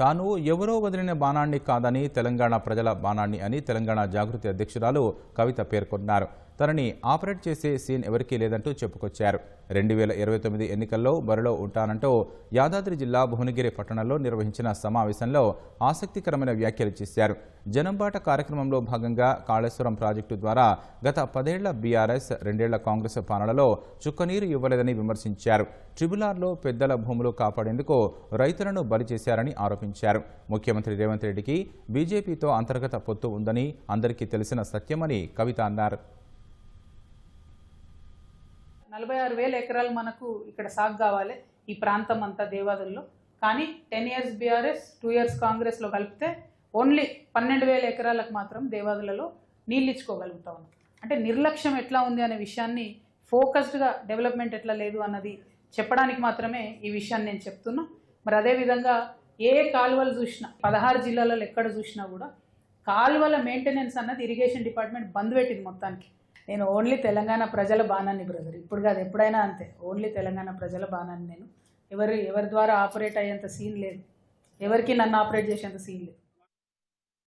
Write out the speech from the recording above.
తాను ఎవరో వదిలిన బాణాన్ని కాదని తెలంగాణ ప్రజల బాణాన్ని అని తెలంగాణ జాగృతి అధ్యక్షురాలు కవిత పేర్కొన్నారు. తనని ఆపరేట్ చేసే సీన్ ఎవరికీ లేదంటూ చెప్పుకొచ్చారు. 2029 ఎన్నికల్లో బరిలో ఉంటానంటూ యాదాద్రి జిల్లా భువనగిరి పట్టణంలో నిర్వహించిన సమావేశంలో ఆసక్తికరమైన వ్యాఖ్యలు చేశారు. జనంబాట కార్యక్రమంలో భాగంగా కాళేశ్వరం ప్రాజెక్టు ద్వారా గత 10 ఏళ్ల బీఆర్ఎస్ 2 ఏళ్ల కాంగ్రెస్ పాలనలో చుక్కనీరు ఇవ్వలేదని విమర్శించారు. ట్రిబ్యునల్లో పెద్దల భూములు కాపాడేందుకు రైతులను బలి చేశారని ఆరోపించారు. ముఖ్యమంత్రి రేవంత్ రెడ్డికి బీజేపీతో అంతర్గత పొత్తు ఉందని అందరికీ తెలిసిన సత్యమని కవిత అన్నారు. 46,000 ఎకరాలు మనకు ఇక్కడ సాగు కావాలి ఈ ప్రాంతం అంతా దేవాదుల్లో. కానీ 10 years బీఆర్ఎస్ 2 years కాంగ్రెస్లో కలిపితే ఓన్లీ 12,000 ఎకరాలకు మాత్రం దేవాదులలో నీళ్ళు ఇచ్చుకోగలుగుతా ఉన్నాం. అంటే నిర్లక్ష్యం ఎట్లా ఉంది అనే విషయాన్ని, ఫోకస్డ్గా డెవలప్మెంట్ ఎట్లా లేదు అన్నది చెప్పడానికి మాత్రమే ఈ విషయాన్ని నేను చెప్తున్నా. మరి అదేవిధంగా ఏ కాలువలు చూసినా 16 జిల్లాలలో ఎక్కడ చూసినా కూడా కాలువల మెయింటెనెన్స్ అన్నది ఇరిగేషన్ డిపార్ట్మెంట్ బంద్ పెట్టింది మొత్తానికి. నేను ఓన్లీ తెలంగాణ ప్రజల బాణాన్ని బ్రదర్, ఇప్పుడు కాదు ఎప్పుడైనా అంతే, ఓన్లీ తెలంగాణ ప్రజల బాణాన్ని. నేను ఎవరి ద్వారా ఆపరేట్ అయ్యేంత సీన్ లేదు, ఎవరికి నన్ను ఆపరేట్ చేసేంత సీన్ లేదు.